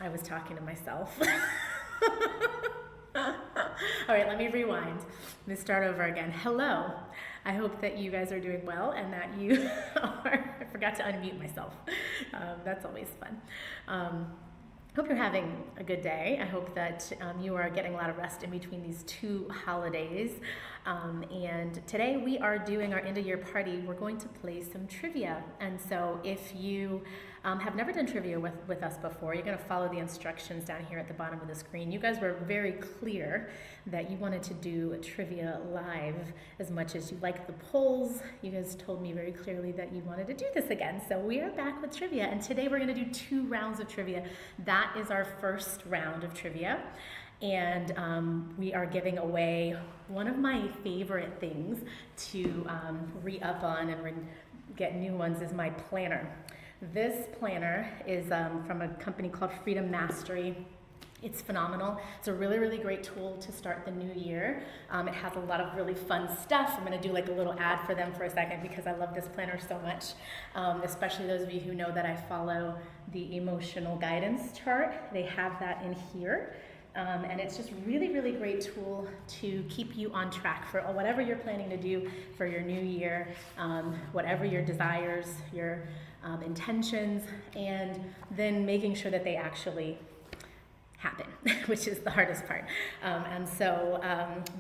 I was talking to myself. All right, let me rewind. Let me start over again. Hello. I hope that you guys are doing well and that you are, I forgot to unmute myself. That's always fun. Hope you're having a good day. I hope that you are getting a lot of rest in between these two holidays. And today we are doing our end of year party. We're going to play some trivia. And so if you have never done trivia with us before, you're going to follow the instructions down here at the bottom of the screen. You guys were very clear that you wanted to do a trivia live as much as you like the polls. You guys told me very clearly that you wanted to do this again. So we are back with trivia, and today we're going to do 2 rounds of trivia. That is our first round of trivia. And we are giving away one of my favorite things to re-up on and get new ones is my planner. This planner is from a company called Freedom Mastery. It's phenomenal. It's a really, really great tool to start the new year. It has a lot of really fun stuff. I'm going to do like a little ad for them for a second because I love this planner so much, especially those of you who know that I follow the emotional guidance chart. They have that in here. And it's just really, really great tool to keep you on track for whatever you're planning to do for your new year, whatever your desires, your intentions, and then making sure that they actually happen, which is the hardest part. And so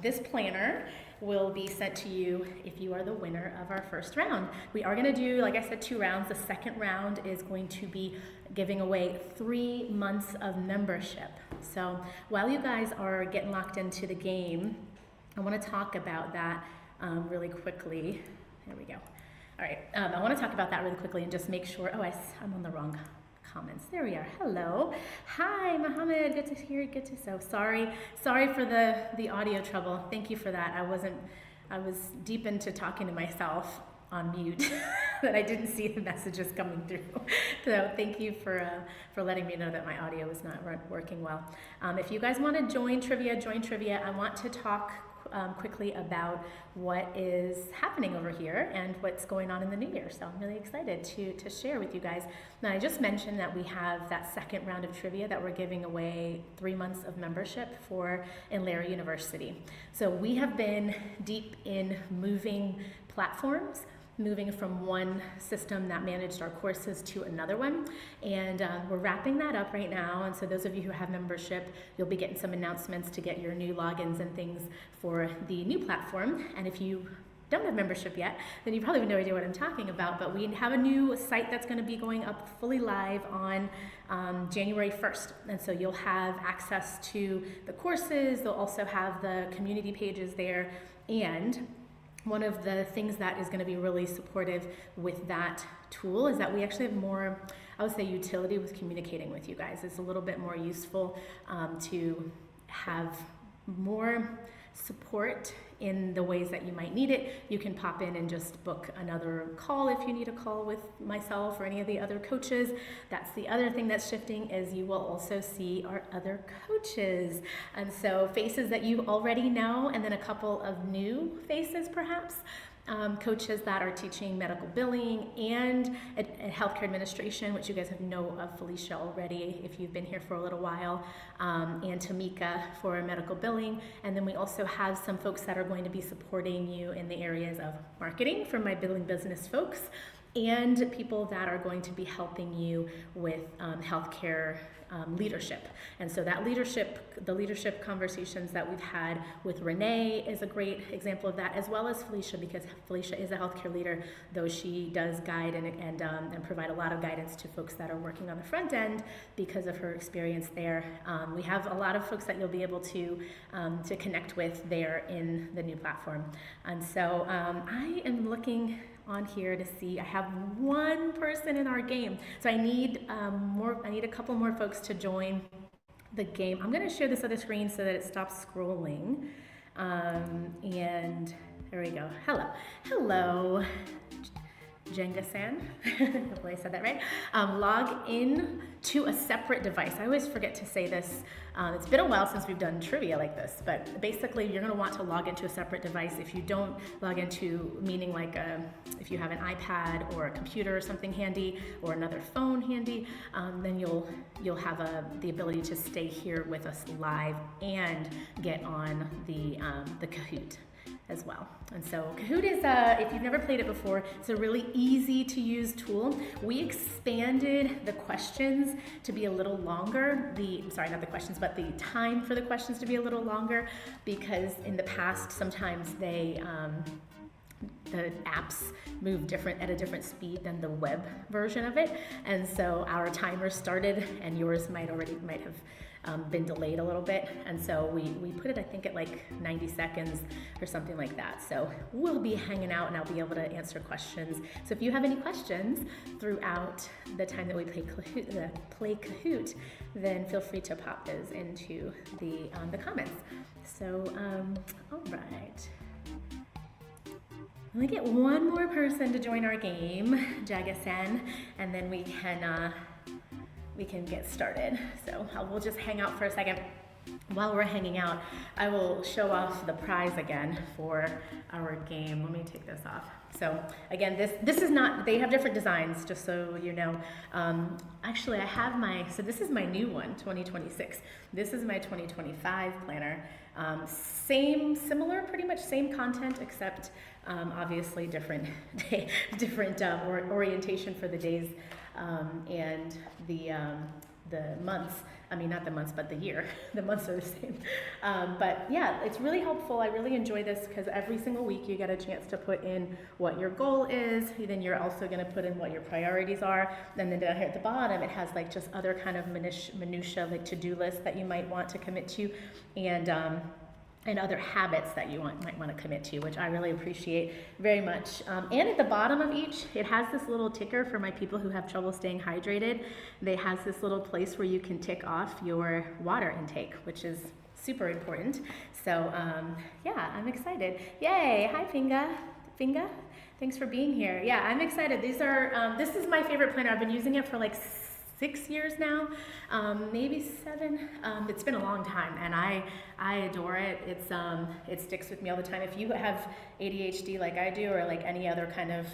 this planner will be sent to you if you are the winner of our first round. We are going to do, like I said, 2 rounds. The second round is going to be giving away 3 months of membership. So while you guys are getting locked into the game, I want to talk about that really quickly. There we go. All right, I want to talk about that really quickly and just make sure, I'm on the wrong comments. There we are. Hello. Hi, Mohammed. Good to hear. Good to so sorry for the audio trouble. Thank you for that. I was deep into talking to myself on mute that I didn't see the messages coming through. So thank you for letting me know that my audio is not working well. If you guys want to join trivia, I want to talk quickly about what is happening over here and what's going on in the new year. So I'm really excited to share with you guys. Now, I just mentioned that we have that second round of trivia that we're giving away 3 months of membership for Inlera University. So we have been deep in moving platforms, moving from one system that managed our courses to another one, and we're wrapping that up right now. And so those of you who have membership, you'll be getting some announcements to get your new logins and things for the new platform. And if you don't have membership yet, then you probably have no idea what I'm talking about, but we have a new site that's going to be going up fully live on January 1st. And so you'll have access to the courses. They'll also have the community pages there, and one of the things that is going to be really supportive with that tool is that we actually have more, I would say, utility with communicating with you guys. It's a little bit more useful to have more support in the ways that you might need it. You can pop in and just book another call if you need a call with myself or any of the other coaches. That's the other thing that's shifting, is you will also see our other coaches. And so faces that you already know, and then a couple of new faces perhaps. coaches that are teaching medical billing and healthcare administration, which you guys have know of Felicia already if you've been here for a little while, and Tamika for medical billing. And then we also have some folks that are going to be supporting you in the areas of marketing for my billing business folks, and people that are going to be helping you with healthcare leadership. And so that the leadership conversations that we've had with Renee is a great example of that, as well as Felicia, because Felicia is a healthcare leader, though she does guide and provide a lot of guidance to folks that are working on the front end because of her experience there. We have a lot of folks that you'll be able to connect with there in the new platform. And so I am looking on here to see, I have one person in our game. So I need a couple more folks to join the game. I'm gonna share this other screen so that it stops scrolling. And there we go. Hello, Jenga-san. Hopefully I said that right. Log in to a separate device. I always forget to say this. It's been a while since we've done trivia like this, but basically you're going to want to log into a separate device. If you don't log into, meaning like if you have an iPad or a computer or something handy, or another phone handy, then you'll have the ability to stay here with us live and get on the Kahoot as well. And so Kahoot is, if you've never played it before, it's a really easy to use tool. We expanded the questions to be a little longer, not the questions, but the time for the questions to be a little longer, because in the past, sometimes the apps move at a different speed than the web version of it. And so our timer started, and yours might have been delayed a little bit, and so we put it, I think, at like 90 seconds or something like that. So we'll be hanging out and I'll be able to answer questions. So if you have any questions throughout the time that we play Kahoot, then feel free to pop those into the comments. So all right. Let me get one more person to join our game, Jaga-san, and then we can get started. So we'll just hang out for a second. While we're hanging out, I will show off the prize again for our game. Let me take this off. So again, this is not, they have different designs, just so you know. Actually, I have this is my new one, 2026. This is my 2025 planner. Similar, pretty much same content, except obviously different orientation for the days and the months. I mean, not the months, but the year. The months are the same. But yeah, it's really helpful. I really enjoy this because every single week you get a chance to put in what your goal is. Then you're also going to put in what your priorities are. And then down here at the bottom, it has like just other kind of minutia, like to-do lists that you might want to commit to, and other habits that you might want to commit to, which I really appreciate very much. And at the bottom of each, it has this little ticker for my people who have trouble staying hydrated. They has this little place where you can tick off your water intake, which is super important. So yeah, I'm excited. Yay, hi Finga. Thanks for being here. Yeah, I'm excited. This is my favorite planner. I've been using it for like 6 years now, maybe 7. It's been a long time, and I adore it. It sticks with me all the time. If you have ADHD like I do, or like any other kind of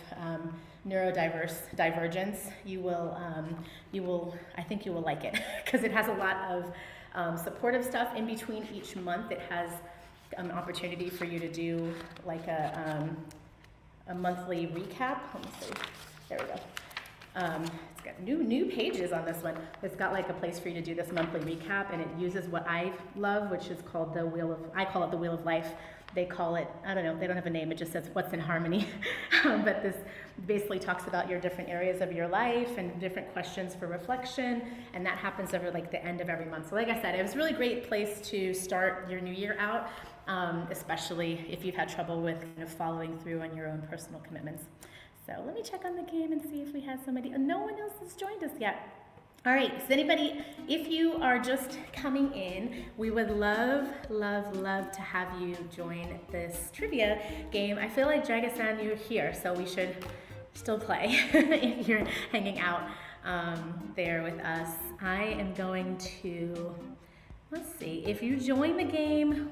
neurodivergence, you will, I think you will like it, because it has a lot of supportive stuff in between each month. It has an opportunity for you to do like a monthly recap. Let me see. There we go. It's got new pages on this one. It's got like a place for you to do this monthly recap, and it uses what I love, which is called I call it the Wheel of Life. They call it, I don't know, they don't have a name, it just says what's in harmony. But this basically talks about your different areas of your life and different questions for reflection, and that happens over like the end of every month. So like I said, it was a really great place to start your new year out, especially if you've had trouble with kind of following through on your own personal commitments. So let me check on the game and see if we have somebody. No one else has joined us yet. All right, so anybody, if you are just coming in, we would love to have you join this trivia game. I feel like Jaga-san, you're here, so we should still play if you're hanging out there with us. I am going to, let's see, if you join the game,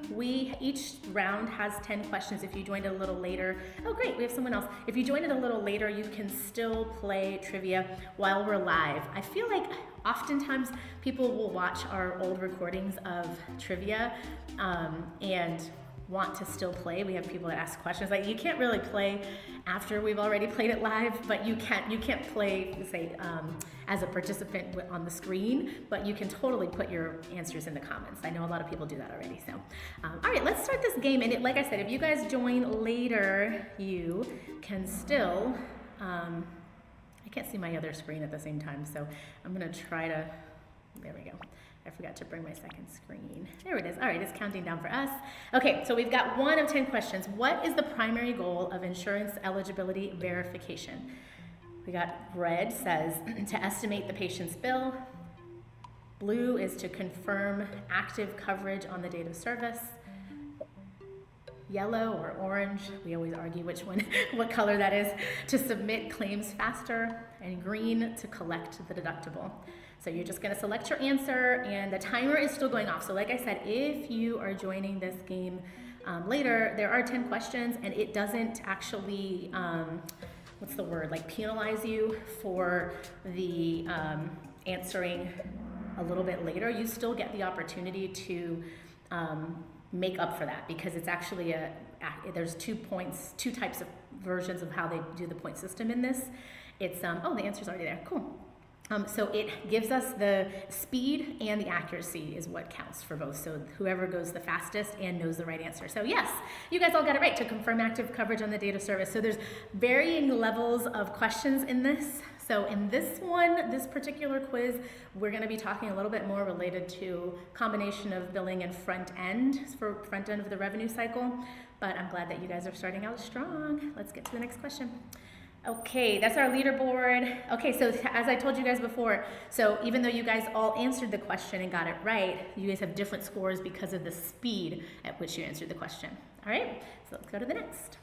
each round has 10 questions. If you joined a little later, oh great, we have someone else. If you joined it a little later, you can still play trivia while we're live. I feel like oftentimes people will watch our old recordings of trivia and want to still play. We have people that ask questions. Like, you can't really play after we've already played it live, but you can't play, say, as a participant on the screen, but you can totally put your answers in the comments. I know a lot of people do that already. So, all right, let's start this game. And like I said, if you guys join later, you can still, I can't see my other screen at the same time, so I'm gonna try to, there we go. I forgot to bring my second screen. There it is. All right, it's counting down for us. Okay, so we've got 1 of 10 questions. What is the primary goal of insurance eligibility verification? We got red says to estimate the patient's bill. Blue is to confirm active coverage on the date of service. Yellow or orange, we always argue which one, what color that is, to submit claims faster. And green to collect the deductible. So you're just gonna select your answer, and the timer is still going off. So like I said, if you are joining this game later, there are 10 questions, and it doesn't actually, what's the word, like penalize you for the answering a little bit later. You still get the opportunity to make up for that, because it's actually there's 2 types of versions of how they do the point system in this. It's, oh, the answer's already there, cool. So it gives us the speed and the accuracy is what counts for both. So whoever goes the fastest and knows the right answer. So yes, you guys all got it right, to confirm active coverage on the date of service. So there's varying levels of questions in this. So in this one, this particular quiz, we're gonna be talking a little bit more related to combination of billing and front end, for front end of the revenue cycle. But I'm glad that you guys are starting out strong. Let's get to the next question. Okay, that's our leaderboard. Okay, so as I told you guys before, so even though you guys all answered the question and got it right, you guys have different scores because of the speed at which you answered the question. All right, so let's go to the next.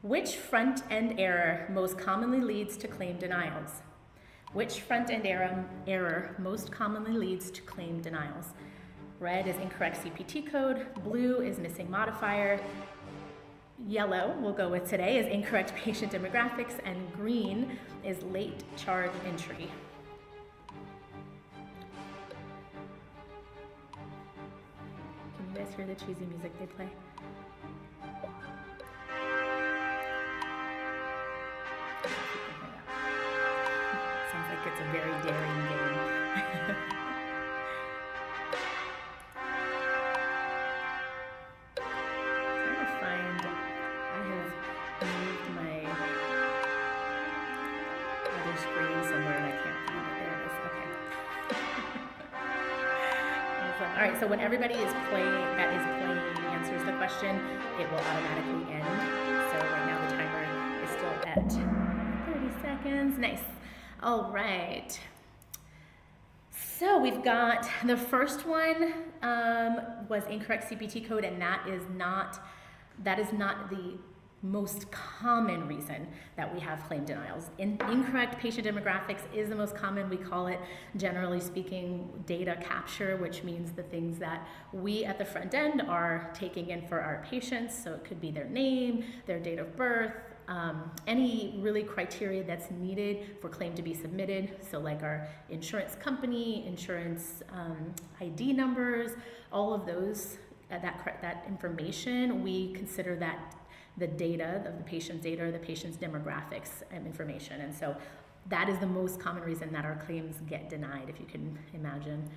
Which front-end error most commonly leads to claim denials? Which front-end error most commonly leads to claim denials? Red is incorrect CPT code, blue is missing modifier, yellow, we'll go with today, is incorrect patient demographics, and green is late charge entry. Can you guys hear the cheesy music they play? Sounds like it's a very daring game. Screen somewhere and I can't find it. There it is. Okay. All right, so when everybody is playing, answers the question, it will automatically end. So right now the timer is still at 30 seconds. Nice. All right. So we've got the first one was incorrect CPT code, and that is not the most common reason that we have claim denials. Incorrect patient demographics is the most common. We call it, generally speaking, data capture, which means the things that we at the front end are taking in for our patients. So it could be their name, their date of birth, any really criteria that's needed for claim to be submitted. So like our insurance company, insurance ID numbers, all of those, that information, we consider that the data of the patient's data or the patient's demographics information. And so that is the most common reason that our claims get denied, if you can imagine.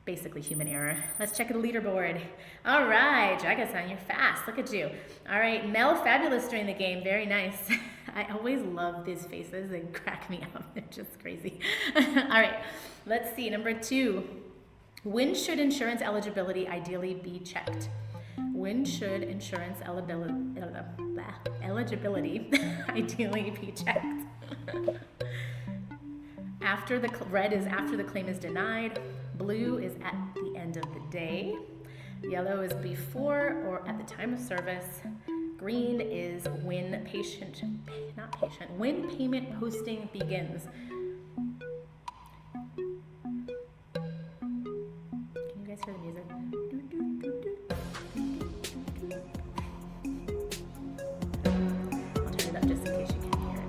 Basically human error. Let's check the leaderboard. All right, Jaga-san, you're fast. Look at you. All right, Mel Fabulous during the game. Very nice. I always love these faces. They crack me up. They're just crazy. All right, let's see. Number 2. When should insurance eligibility ideally be checked? When should insurance eligibility ideally be checked? Red is after the claim is denied. Blue is at the end of the day. Yellow is before or at the time of service. Green is when when payment posting begins. guys hear the music? I'll turn it up just in case you can't hear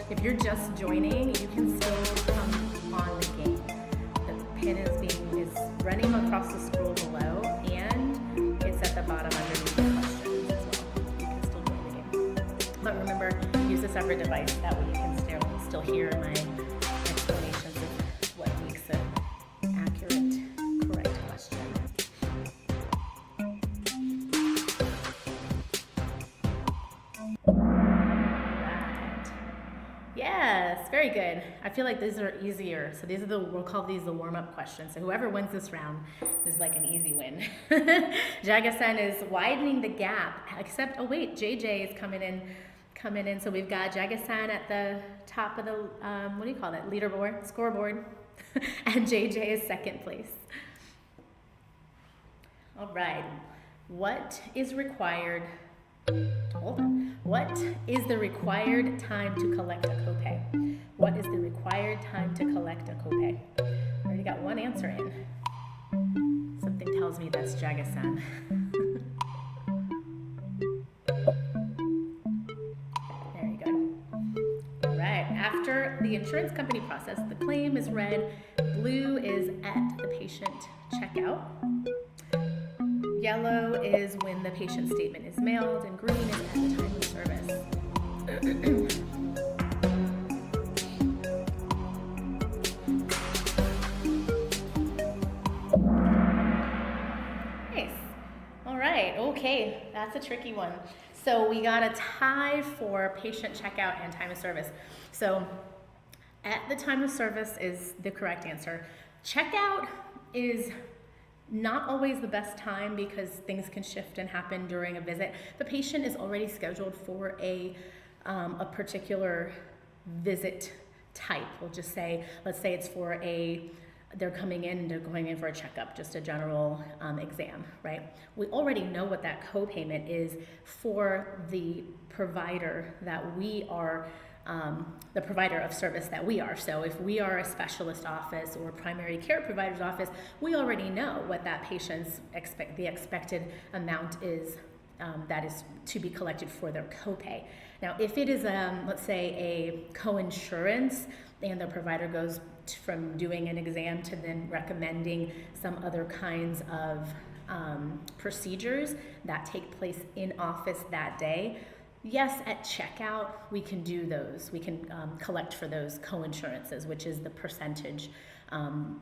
it. If you're just joining, you can still come on the game. The pin is running across the scroll below, and it's at the bottom underneath the questions as well. You can still join the game. But remember, use a separate device. That way you can still hear my explanations of what makes an accurate, correct question. Right. Yes, very good. I feel like these are easier. So these are we'll call these the warm-up questions. So whoever wins this round is like an easy win. Jaga-san is widening the gap, except, oh wait, JJ is coming in. So we've got Jaga-san at the top of the, what do you call that, leaderboard, scoreboard, and JJ is second place. All right, what is required, hold on, what is the required time to collect a copay? What is the required time to collect a copay? I already got one answer in. Something tells me that's Jaga-san. After the insurance company process, the claim is red, blue is at the patient checkout, yellow is when the patient statement is mailed, and green is at the time of service. Nice. All right, okay, that's a tricky one. So we got a tie for patient checkout and time of service. So at the time of service is the correct answer. Checkout is not always the best time because things can shift and happen during a visit. The patient is already scheduled for a particular visit type. We'll just say, let's say it's for they're going in for a checkup, just a general exam, right? We already know what that copayment is for the provider that we are, the provider of service that we are. So if we are a specialist office or primary care provider's office, we already know what that patient's the expected amount is that is to be collected for their copay. Now, if it is, let's say, a co-insurance and the provider goes from doing an exam to then recommending some other kinds of procedures that take place in office that day, yes, at checkout, we can do those. We can collect for those co-insurances, which is the percentage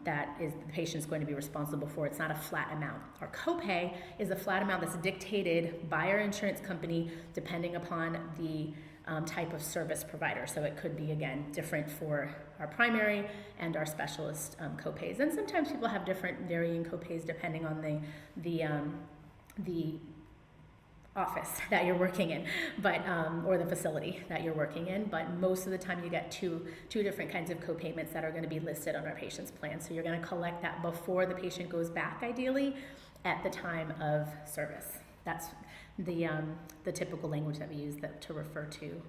that is the patient's going to be responsible for. It's not a flat amount. Our copay is a flat amount that's dictated by our insurance company depending upon the type of service provider. So it could be, again, different for our primary and our specialist copays. And sometimes people have different varying copays depending on the office that you're working in, but or the facility that you're working in. But most of the time you get two different kinds of copayments that are going to be listed on our patient's plan. So you're going to collect that before the patient goes back, ideally, at the time of service. That's the typical language that we use to refer to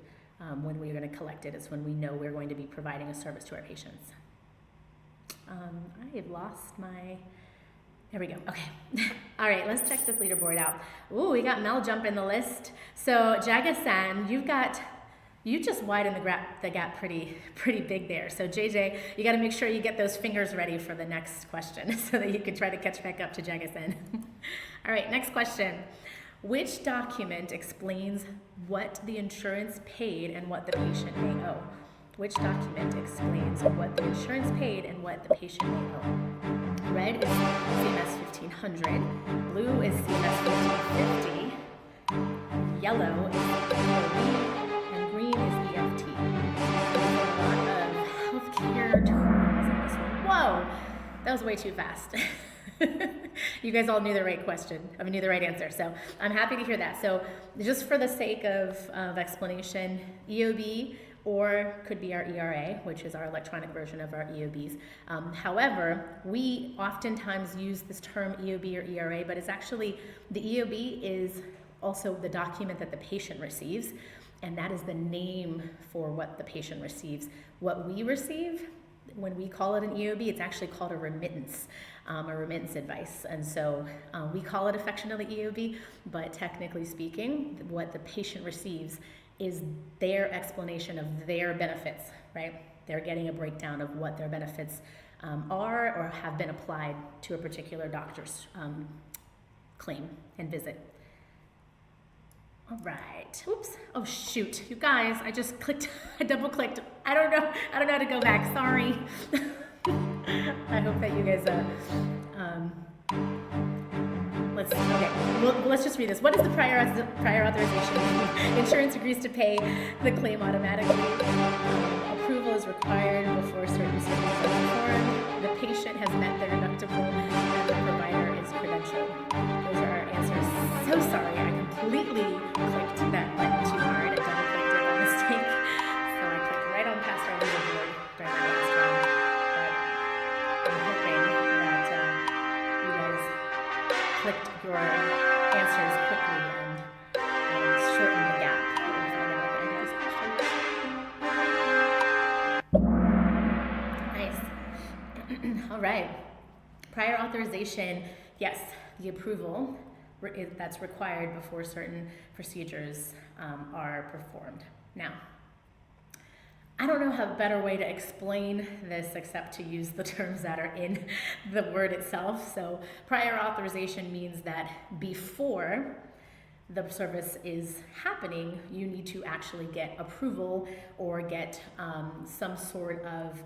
when we're going to collect it, is when we know we're going to be providing a service to our patients. I have lost my... There we go. Okay. All right, let's check this leaderboard out. Ooh, we got Mel jump in the list. So Jaga-san, you just widened the gap pretty big there. So JJ, you got to make sure you get those fingers ready for the next question so that you can try to catch back up to Jaga-san. All right, next question. Which document explains what the insurance paid and what the patient may owe? Which document explains what the insurance paid and what the patient may owe? Red is CMS 1500, blue is CMS 1550, yellow is EOB, and green is EFT. There's a lot of healthcare terms in this one. Whoa, that was way too fast. You guys all knew the right knew the right answer, so I'm happy to hear that. So just for the sake of explanation, EOB, or could be our ERA, which is our electronic version of our EOBs. However, we oftentimes use this term EOB or ERA, but it's actually, the EOB is also the document that the patient receives. and that is the name for what the patient receives. What we receive, when we call it an EOB, it's actually called a remittance advice. And so we call it affectionately EOB, but technically speaking, what the patient receives is their explanation of their benefits, right? They're getting a breakdown of what their benefits are or have been applied to a particular doctor's claim and visit. All right. Oops. Oh shoot, you guys! I just clicked. I double clicked. I don't know how to go back. Sorry. I hope that you guys. Let's just read this. What is the prior authorization? Insurance agrees to pay the claim automatically. Approval is required before certain services are performed. The patient has met their deductible, and the provider is credentialed. Those are our answers. So sorry, I completely clicked that button too hard and double-clicked it by mistake. So I clicked right on past our leaderboard during the last round. But I'm hoping that you guys clicked your answers quickly and shortened the gap. We'll find out at the end of this question. Nice. All right. Prior authorization, yes, the approval that's required before certain procedures are performed. Now, I don't know a better way to explain this except to use the terms that are in the word itself. So prior authorization means that before the service is happening, you need to actually get approval or get some sort of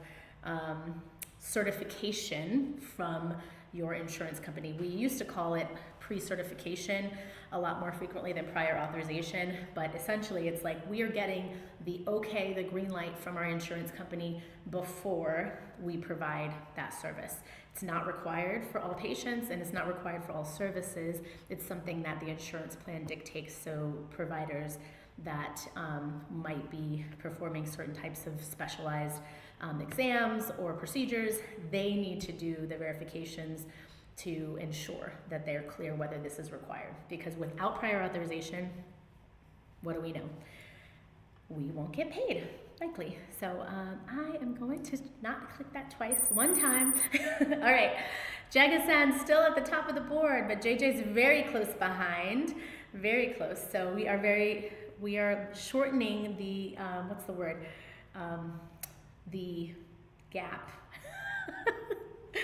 certification from your insurance company. We used to call it pre-certification a lot more frequently than prior authorization, but essentially it's like we are getting the okay, the green light from our insurance company before we provide that service. It's not required for all patients and it's not required for all services. It's something that the insurance plan dictates, so providers that might be performing certain types of specialized exams or procedures, they need to do the verifications to ensure that they're clear whether this is required. Because without prior authorization, what do we know? We won't get paid, likely. So I am going to not click that twice, one time. All right, Jagasan still at the top of the board, but JJ's very close behind, very close. So we are shortening the, what's the word? The gap.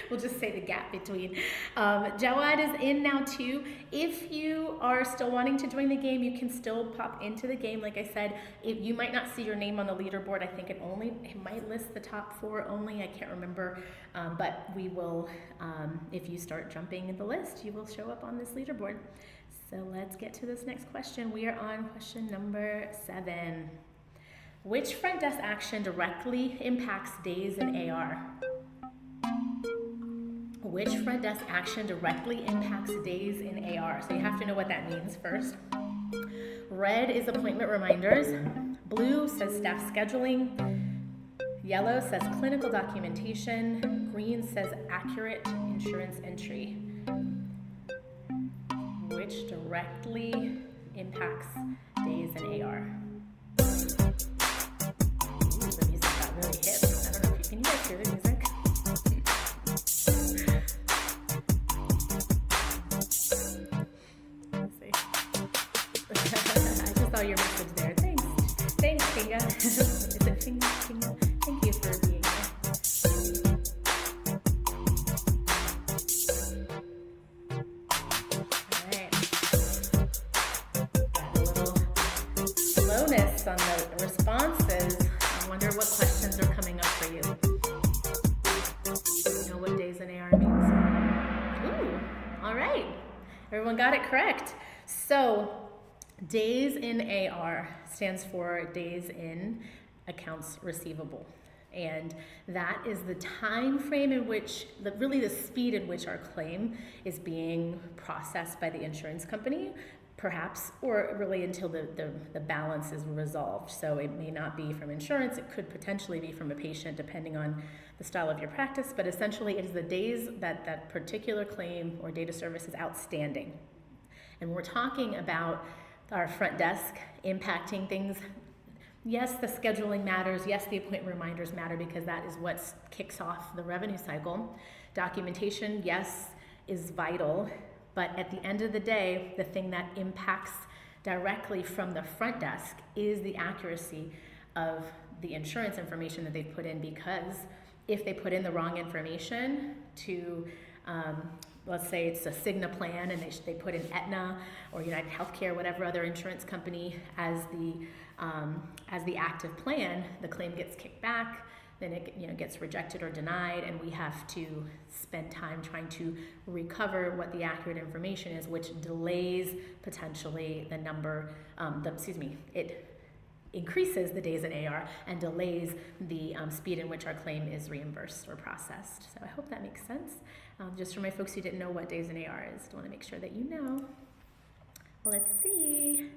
We'll just say the gap between. Jawad is in now too. If you are still wanting to join the game, you can still pop into the game. Like I said, you might not see your name on the leaderboard. I think it might list the top 4 only. I can't remember. But we will, if you start jumping in the list, you will show up on this leaderboard. So let's get to this next question. We are on question number 7. Which front desk action directly impacts days in AR? Which front desk action directly impacts days in AR? So you have to know what that means first. Red is appointment reminders. Blue says staff scheduling. Yellow says clinical documentation. Green says accurate insurance entry. Which directly impacts days in AR? The music got really hip. I don't know if can you guys hear the music? Let's see. I just saw your message there. Thanks, Kinga. Is it Kinga? Thank you for being here. All right. Got a little slowness on the responses. I wonder what questions are coming up for you. Do you know what days in AR means? Ooh, all right. Everyone got it correct. So, days in AR stands for days in accounts receivable. And that is the time frame in which, really the speed in which our claim is being processed by the insurance company, perhaps, or really until the balance is resolved. So it may not be from insurance, it could potentially be from a patient depending on the style of your practice, but essentially it is the days that that particular claim or data service is outstanding. And we're talking about our front desk impacting things Yes, the scheduling matters. Yes, the appointment reminders matter because that is what kicks off the revenue cycle. Documentation, yes, is vital, but at the end of the day, the thing that impacts directly from the front desk is the accuracy of the insurance information that they've put in, because if they put in the wrong information to, let's say it's a Cigna plan and they put in Aetna or United Healthcare, whatever other insurance company as the active plan, the claim gets kicked back, then it gets rejected or denied, and we have to spend time trying to recover what the accurate information is, which delays potentially the number, it increases the days in AR and delays the speed in which our claim is reimbursed or processed. So I hope that makes sense. Just for my folks who didn't know what days in AR is, I want to make sure that you know. Let's see.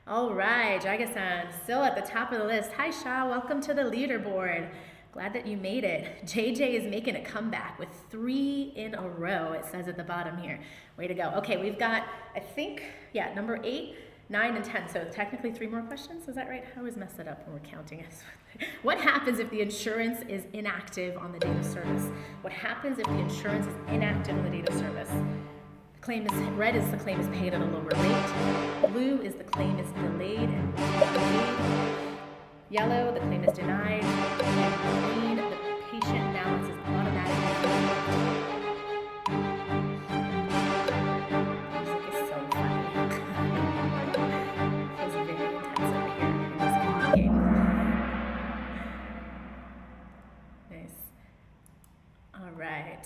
All right, Jaga-san, still at the top of the list. Hi, Sha, welcome to the leaderboard. Glad that you made it. JJ is making a comeback with 3 in a row, it says at the bottom here. Way to go. Okay, we've got, I think, number 8, 9, and 10. So technically 3 more questions, is that right? I always mess it up when we're counting. What happens if the insurance is inactive on the date of service? What happens if the insurance is inactive on the date of service? Claim is red is the claim is paid at a lower rate. Blue is the claim is delayed and paid. Yellow, the claim is denied. And green, the patient balance is automatically Music is so funny. Feels very intense over here in this community game. Nice. All right.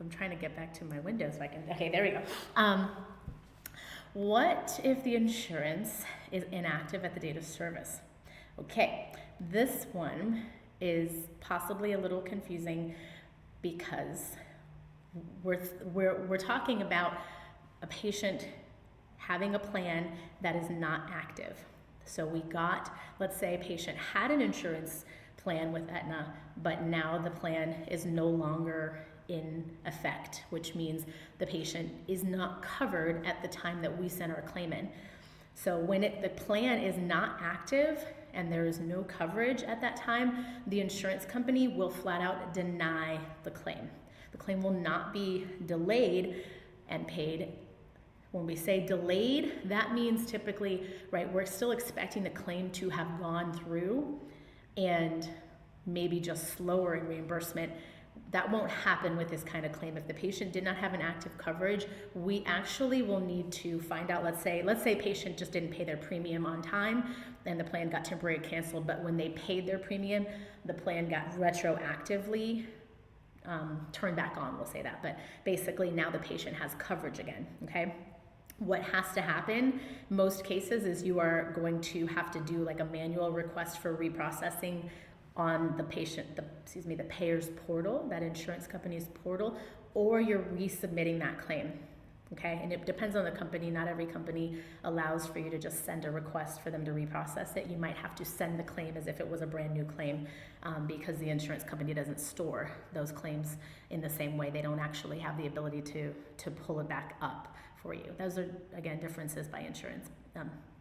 I'm trying to get back to my window so I can, okay, there we go. What if the insurance is inactive at the date of service? Okay, this one is possibly a little confusing because we're talking about a patient having a plan that is not active. So let's say a patient had an insurance plan with Aetna, but now the plan is no longer in effect, which means the patient is not covered at the time that we send our claim in. So when the plan is not active and there is no coverage at that time, the insurance company will flat out deny the claim. The claim will not be delayed and paid. When we say delayed, that means typically, right, we're still expecting the claim to have gone through and maybe just slower in reimbursement. That won't happen with this kind of claim. If the patient did not have an active coverage, we actually will need to find out, let's say patient just didn't pay their premium on time and the plan got temporarily canceled, but when they paid their premium, the plan got retroactively turned back on, we'll say that. But basically now the patient has coverage again, okay? What has to happen, most cases, is you are going to have to do like a manual request for reprocessing on the the payer's portal, that insurance company's portal, or you're resubmitting that claim, okay? And it depends on the company. Not every company allows for you to just send a request for them to reprocess it. You might have to send the claim as if it was a brand new claim because the insurance company doesn't store those claims in the same way. They don't actually have the ability to pull it back up for you. Those are, again, differences by insurance,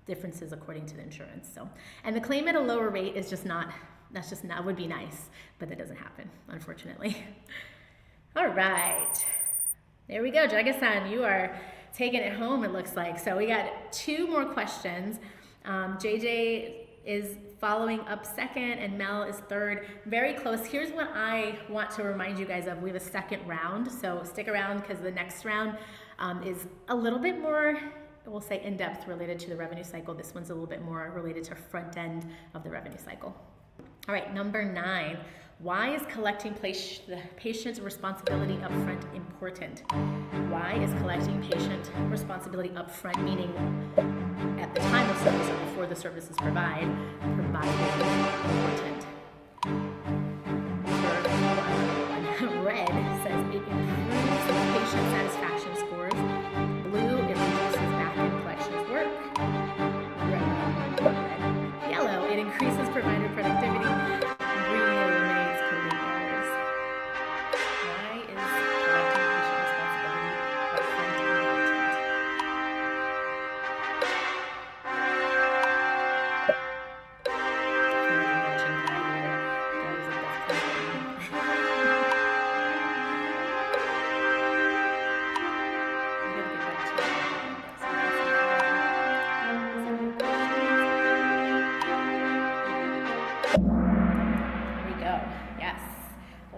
differences according to the insurance. So, and the claim at a lower rate is just not, that would be nice, but that doesn't happen, unfortunately. All right, there we go. Jaga-san, you are taking it home, it looks like. So we got 2 more questions. JJ is following up second and Mel is third. Very close. Here's what I want to remind you guys of. We have a second round, so stick around because the next round is a little bit more, we'll say, in-depth related to the revenue cycle. This one's a little bit more related to front end of the revenue cycle. All right, number 9, why is collecting the patient's responsibility upfront important? Why is collecting patient responsibility upfront, meaning at the time of service or before the service is provided, important? Red says it improves patient satisfaction scores. Blue, it reduces back-end collections work. Red. Yellow, it increases provider productivity. Green, it eliminates coding errors. Why is collecting patient responsibility upfront important?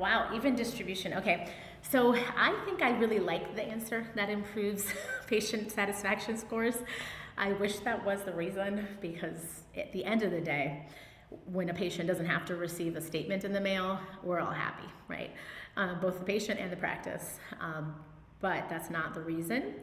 wow, even distribution. Okay, so I think I really like the answer that improves patient satisfaction scores. I wish that was the reason, because at the end of the day, when a patient doesn't have to receive a statement in the mail, we're all happy, right? Both the patient and the practice. But that's not the reason.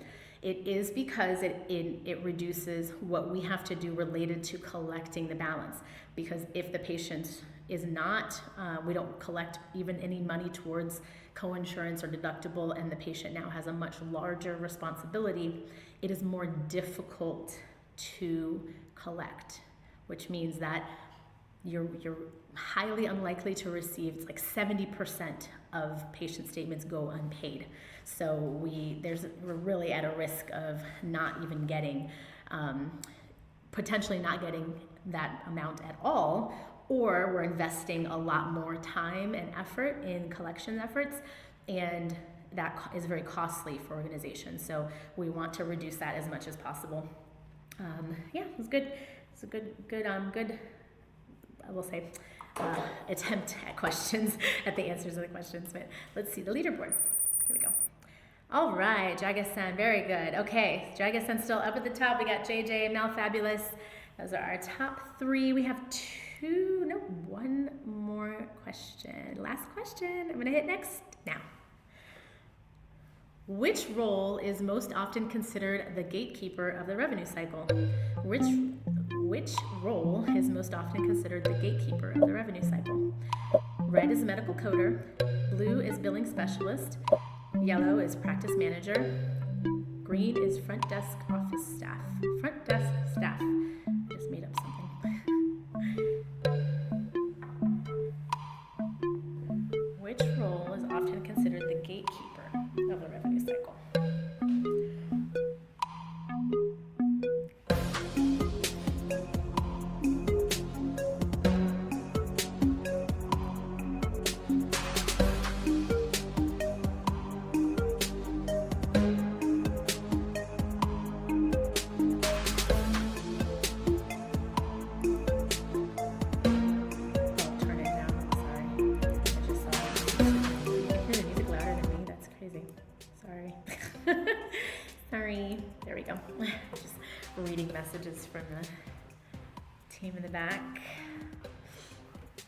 It is because it reduces what we have to do related to collecting the balance. Because if the patient is not, we don't collect even any money towards coinsurance or deductible, and the patient now has a much larger responsibility, it is more difficult to collect, which means that you're highly unlikely to receive. It's like 70% of patient statements go unpaid. So we're really at a risk of not even getting, potentially not getting that amount at all, or we're investing a lot more time and effort in collection efforts, and that is very costly for organizations. So we want to reduce that as much as possible. Yeah, it was good. It's a good, I will say, attempt at questions, at the answers of the questions. But let's see the leaderboard. Here we go. All right, Jaga-san, very good. Okay, Jaga-san still up at the top. We got JJ, Mel, Fabulous. Those are our top 3. We have one more question. Last question. I'm gonna hit next now. Which role is most often considered the gatekeeper of the revenue cycle? Which role is most often considered the gatekeeper of the revenue cycle? Red is medical coder, blue is billing specialist, yellow is practice manager, green is front desk office staff. Front desk staff. I just made up something. Which role is often considered the gatekeeper of the revenue cycle? Sorry. There we go. Just reading messages from the team in the back.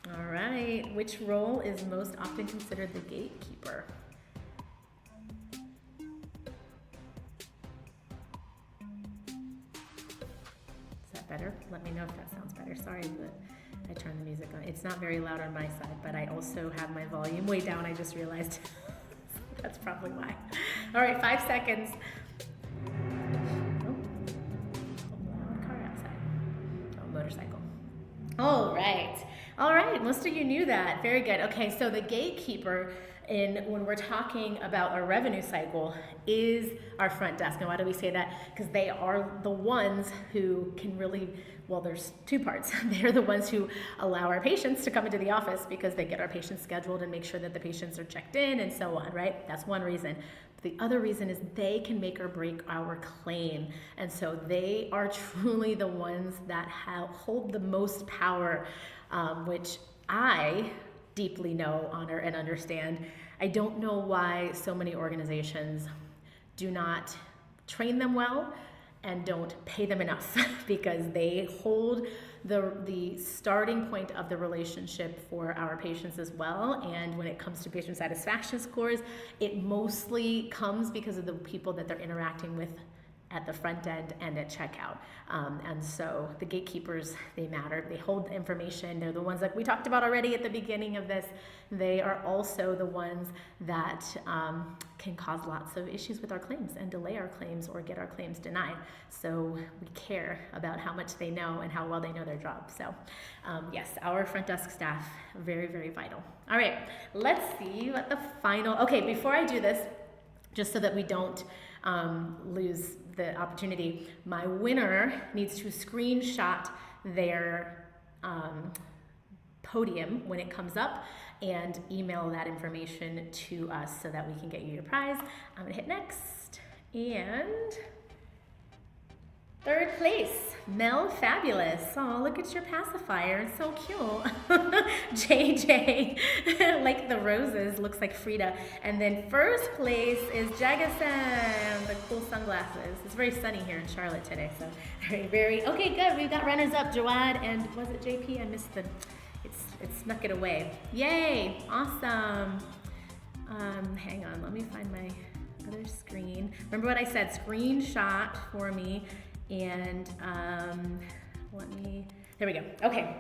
All right. Which role is most often considered the gatekeeper? Is that better? Let me know if that sounds better. Sorry, but I turned the music on. It's not very loud on my side, but I also have my volume way down. I just realized. That's probably why. All right, 5 seconds. Oh, car outside. Oh, motorcycle. All right, most of you knew that. Very good. Okay, so the gatekeeper when we're talking about our revenue cycle is our front desk. And why do we say that? Because they are the ones who can really, well, there's 2 parts. They're the ones who allow our patients to come into the office because they get our patients scheduled and make sure that the patients are checked in and so on, right? That's one reason. But the other reason is they can make or break our claim. And so they are truly the ones that hold the most power, which I deeply know, honor, and understand. I don't know why so many organizations do not train them well and don't pay them enough, because they hold the starting point of the relationship for our patients as well. And when it comes to patient satisfaction scores, it mostly comes because of the people that they're interacting with at the front end and at checkout. And so the gatekeepers, they matter. They hold the information. They're the ones that we talked about already at the beginning of this. They are also the ones that can cause lots of issues with our claims and delay our claims or get our claims denied. So we care about how much they know and how well they know their job. So yes, our front desk staff, very, very vital. All right, let's see what the final, okay, before I do this, just so that we don't lose the opportunity, my winner needs to screenshot their podium when it comes up and email that information to us so that we can get you your prize. I'm gonna hit next, and 3rd place, Mel Fabulous. Oh, look at your pacifier, it's so cute. JJ, like the roses, looks like Frida. And then first place is Jagasan, the cool sunglasses. It's very sunny here in Charlotte today, so okay, good. We've got runners up, Jawad, and was it JP? I missed it snuck it away. Yay, awesome. Hang on, let me find my other screen. Remember what I said, screenshot for me, and there we go. Okay,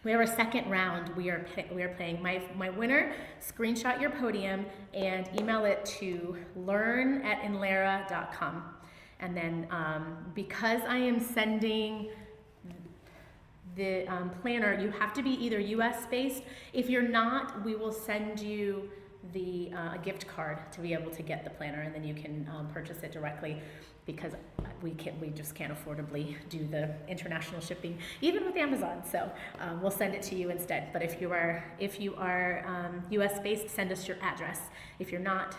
we have our second round. We are playing. My winner, screenshot your podium and email it to learn@inlera.com. And then because I am sending the planner, you have to be either US based. If you're not, we will send you the gift card to be able to get the planner, and then you can purchase it directly, because we just can't affordably do the international shipping even with Amazon. So we'll send it to you instead. But if you are US based, send us your address. If you're not,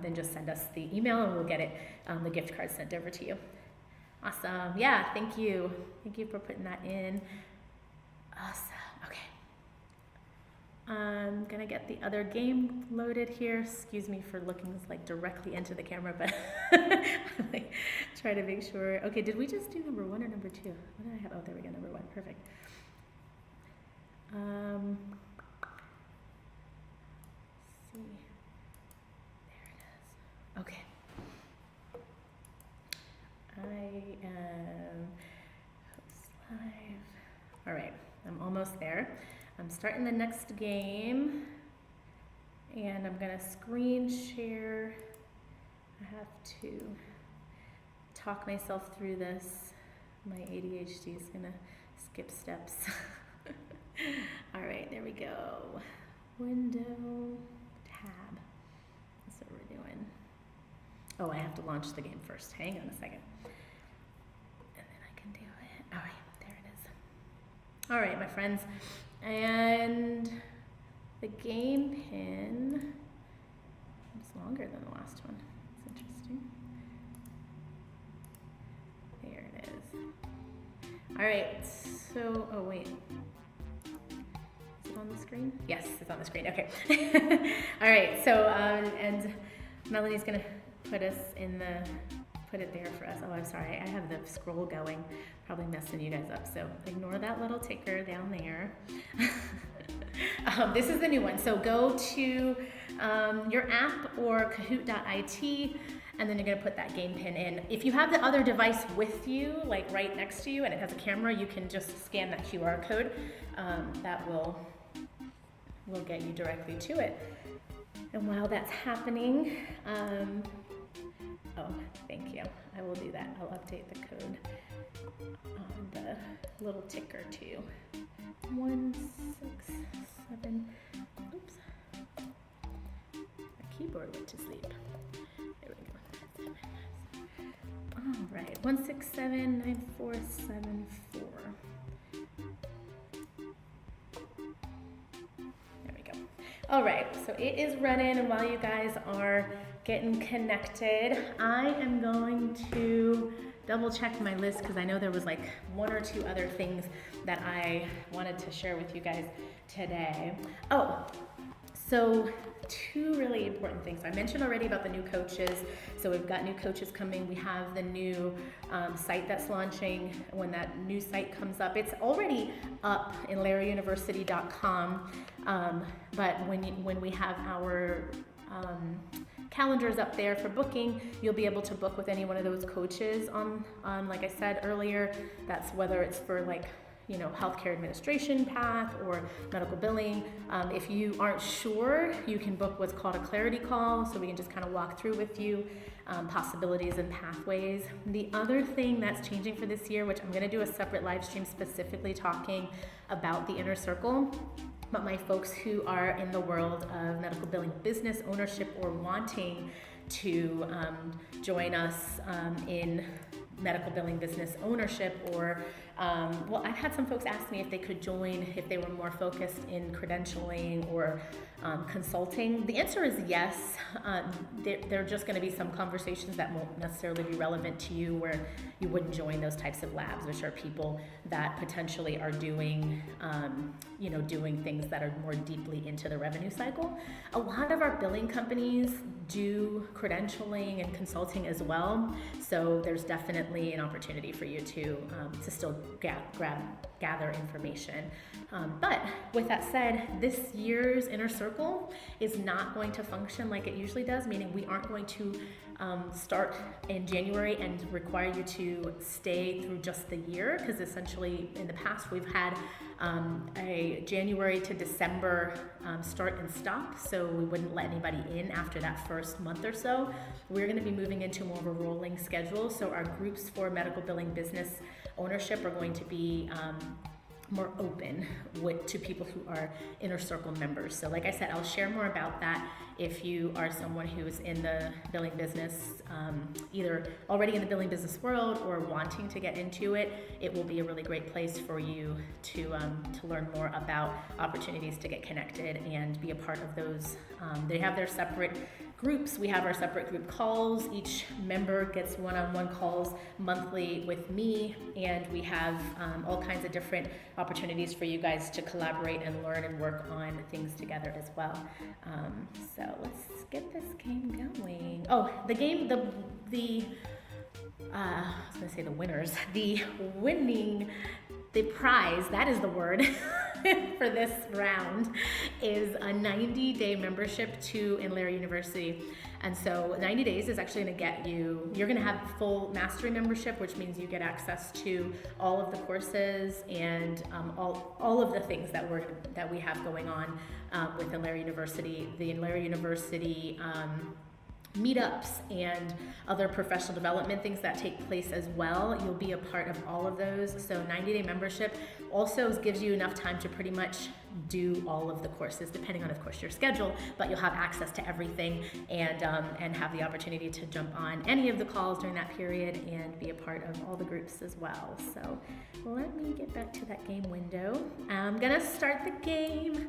then just send us the email and we'll get it, the gift card sent over to you. Awesome. Yeah, thank you for putting that in. Awesome. Okay, I'm gonna get the other game loaded here. Excuse me for looking like directly into the camera, but like, try to make sure. Okay, did we just do number 1 or number 2? What did I have? Oh, there we go, number 1. Perfect. See, there it is. Okay. I am host live. All right, I'm almost there. I'm starting the next game, and I'm gonna screen share. I have to talk myself through this. My ADHD is gonna skip steps. All right, there we go. Window, tab. That's what we're doing. Oh, I have to launch the game first. Hang on a second. And then I can do it. All right, there it is. All right, my friends. And the game pin is longer than the last one. It's interesting. There it is. All right, so, oh wait. Is it on the screen? Yes, it's on the screen, okay. All right, so, and Melanie's gonna put it there for us. Oh, I'm sorry, I have the scroll going, probably messing you guys up, so ignore that little ticker down there. This is the new one, so go to your app or kahoot.it, and then you're gonna put that game pin in. If you have the other device with you, like right next to you, and it has a camera, you can just scan that QR code. That will get you directly to it. And while that's happening, oh, thank you. I will do that. I'll update the code on the little ticker too. 167. Oops. My keyboard went to sleep. There we go. All right. 1679474. There we go. All right. So it is running, and while you guys are getting connected, I am going to double check my list because I know there was like 1 or 2 other things that I wanted to share with you guys today. Oh, so 2 really important things. I mentioned already about the new coaches. So we've got new coaches coming. We have the new site that's launching. When that new site comes up, it's already up in inlerauniversity.com. But when we have our calendars up there for booking, you'll be able to book with any one of those coaches on like I said earlier, that's whether it's for like, you know, healthcare administration path or medical billing. If you aren't sure, you can book what's called a clarity call, so we can just kind of walk through with you possibilities and pathways. The other thing that's changing for this year, which I'm going to do a separate live stream specifically talking about the inner circle, but my folks who are in the world of medical billing business ownership or wanting to join us in medical billing business ownership or Well, I've had some folks ask me if they could join if they were more focused in credentialing or consulting. The answer is yes. There are just going to be some conversations that won't necessarily be relevant to you where you wouldn't join those types of labs, which are people that potentially are doing, doing things that are more deeply into the revenue cycle. A lot of our billing companies do credentialing and consulting as well, so there's definitely an opportunity for you to still gather information. But with that said, this year's Inner Circle is not going to function like it usually does, meaning we aren't going to start in January and require you to stay through just the year, because essentially in the past we've had a January to December start and stop, so we wouldn't let anybody in after that first month or so. We're going to be moving into more of a rolling schedule, so our groups for medical billing business ownership are going to be more open to people who are Inner Circle members. So like I said, I'll share more about that if you are someone who is in the billing business, either already in the billing business world or wanting to get into it. It will be a really great place for you to learn more about opportunities to get connected and be a part of those. They have their separate groups. We have our separate group calls. Each member gets one-on-one calls monthly with me, and we have all kinds of different opportunities for you guys to collaborate and learn and work on things together as well. So let's get this game going. Oh, the game, I was gonna say the winners, the prize, that is the word, for this round is a 90-day membership to Inlera University. And so 90 days is actually going to get you're going to have full mastery membership, which means you get access to all of the courses and all of the things that we have going on with Inlera University. The Inlera University meetups and other professional development things that take place as well. You'll be a part of all of those. So 90-day membership also gives you enough time to pretty much do all of the courses, depending on, of course, your schedule, but you'll have access to everything and have the opportunity to jump on any of the calls during that period and be a part of all the groups as well. So let me get back to that game window. I'm gonna start the game,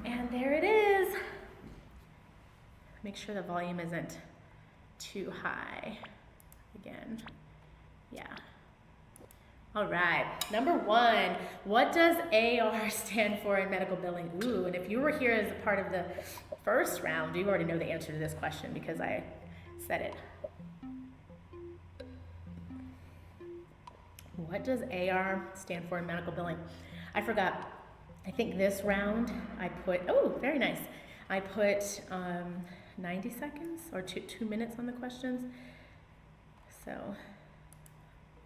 and there it is. Make sure the volume isn't too high. Again, yeah. All right, number one, what does AR stand for in medical billing? Ooh, and if you were here as a part of the first round, you already know the answer to this question because I said it. What does AR stand for in medical billing? I forgot. I think this round I put, oh, very nice. I put 90 seconds or 2 minutes on the questions. So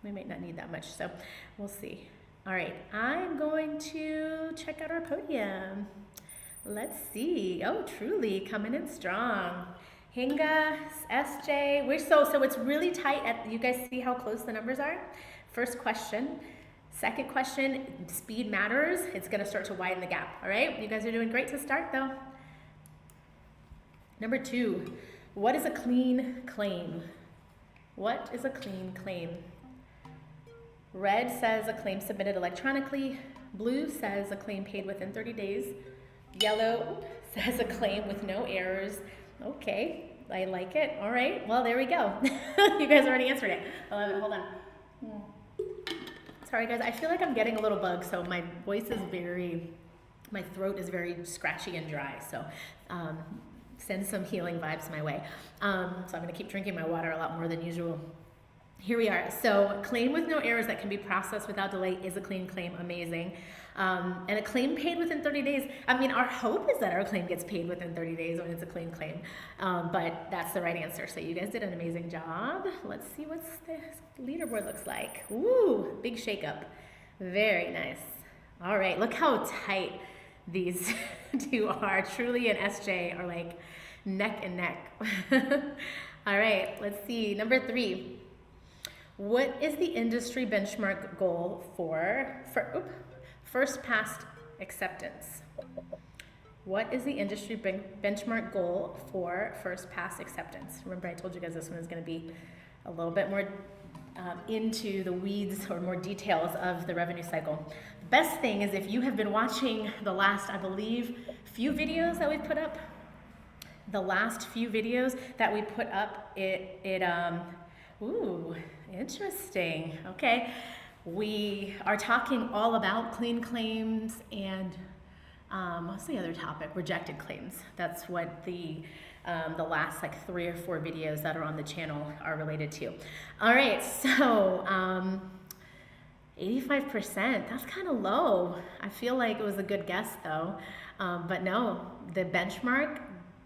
we might not need that much, so we'll see. All right, I'm going to check out our podium. Let's see. Oh, truly coming in strong. Hinga, SJ, so it's really tight. You guys see how close the numbers are? First question. Second question, speed matters. It's gonna start to widen the gap, all right? You guys are doing great to start though. Number two, what is a clean claim? What is a clean claim? Red says a claim submitted electronically. Blue says a claim paid within 30 days. Yellow says a claim with no errors. Okay, I like it. All right, well, there we go. You guys already answered it. I love it, hold on. Sorry guys, I feel like I'm getting a little bug, so my voice is my throat is very scratchy and dry, so send some healing vibes my way. So I'm gonna keep drinking my water a lot more than usual. Here we are. So claim with no errors that can be processed without delay is a clean claim. Amazing. And a claim paid within 30 days. I mean, our hope is that our claim gets paid within 30 days when it's a clean claim. But that's the right answer. So you guys did an amazing job. Let's see what the leaderboard looks like. Ooh, big shakeup. Very nice. All right, look how tight these two are. Truly and SJ are like neck and neck. All right, let's see. Number three. What is the industry benchmark goal for first pass acceptance? What is the industry benchmark goal for first pass acceptance? Remember I told you guys this one is going to be a little bit more into the weeds or more details of the revenue cycle. The best thing is if you have been watching the last, I believe, few videos that we've put up, ooh, interesting. Okay, we are talking all about clean claims and what's the other topic? Rejected claims. That's what the last like 3 or 4 videos that are on the channel are related to. All right, so 85%, that's kind of low. I feel like it was a good guess though, but no, the benchmark,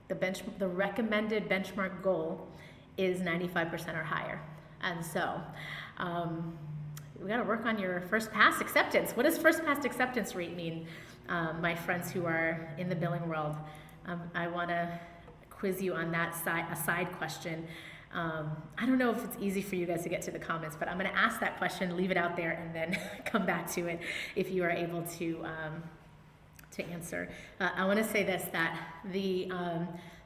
the recommended benchmark goal is 95% or higher. And so we got to work on your first pass acceptance. What does first pass acceptance rate mean? My friends who are in the billing world, I want to quiz you on that side question. I don't know if it's easy for you guys to get to the comments, but I'm going to ask that question, leave it out there, and then come back to it if you are able to answer. I want to say this, that the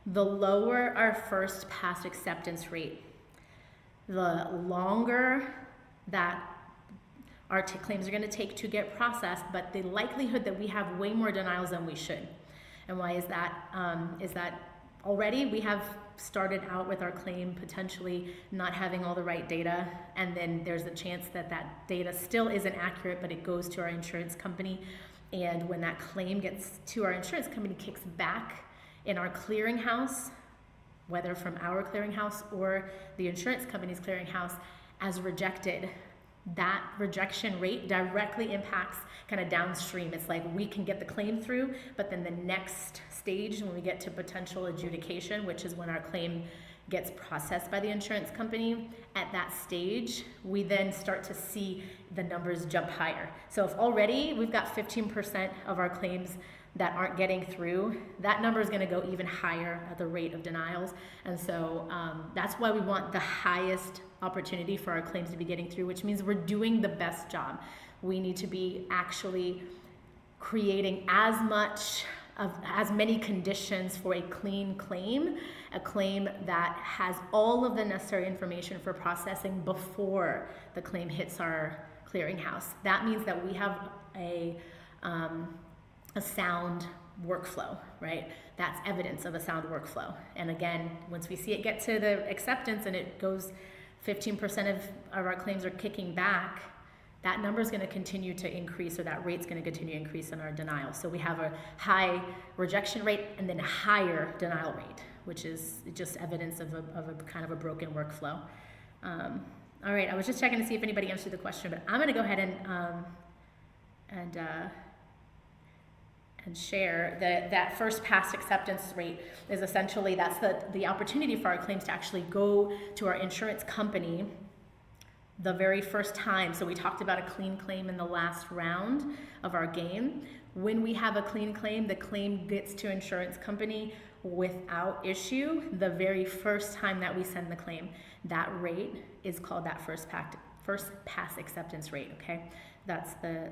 lower our first pass acceptance rate, the longer that our claims are going to take to get processed, but the likelihood that we have way more denials than we should. And why is that? Is that already we have started out with our claim potentially not having all the right data, and then there's a chance that that data still isn't accurate, but it goes to our insurance company. And when that claim gets to our insurance company, kicks back in our clearinghouse, whether from our clearinghouse or the insurance company's clearinghouse, as rejected, that rejection rate directly impacts kind of downstream. It's like we can get the claim through, but then the next stage when we get to potential adjudication, which is when our claim gets processed by the insurance company, at that stage, we then start to see the numbers jump higher. So if already we've got 15% of our claims that aren't getting through, that number is going to go even higher at the rate of denials. And so that's why we want the highest opportunity for our claims to be getting through, which means we're doing the best job. We need to be actually creating as many conditions for a clean claim, a claim that has all of the necessary information for processing before the claim hits our clearinghouse. That means that we have a sound workflow, right? That's evidence of a sound workflow. And again, once we see it get to the acceptance and it goes 15% of our claims are kicking back, that number is going to continue to increase, or that rate's going to continue to increase in our denial. So we have a high rejection rate and then a higher denial rate, which is just evidence of a kind of a broken workflow. All right, I was just checking to see if anybody answered the question, but I'm going to go ahead and share that first pass acceptance rate is essentially, that's the opportunity for our claims to actually go to our insurance company the very first time. So we talked about a clean claim in the last round of our game. When we have a clean claim, the claim gets to insurance company without issue the very first time that we send the claim. That rate is called that first pass acceptance rate, okay? That's the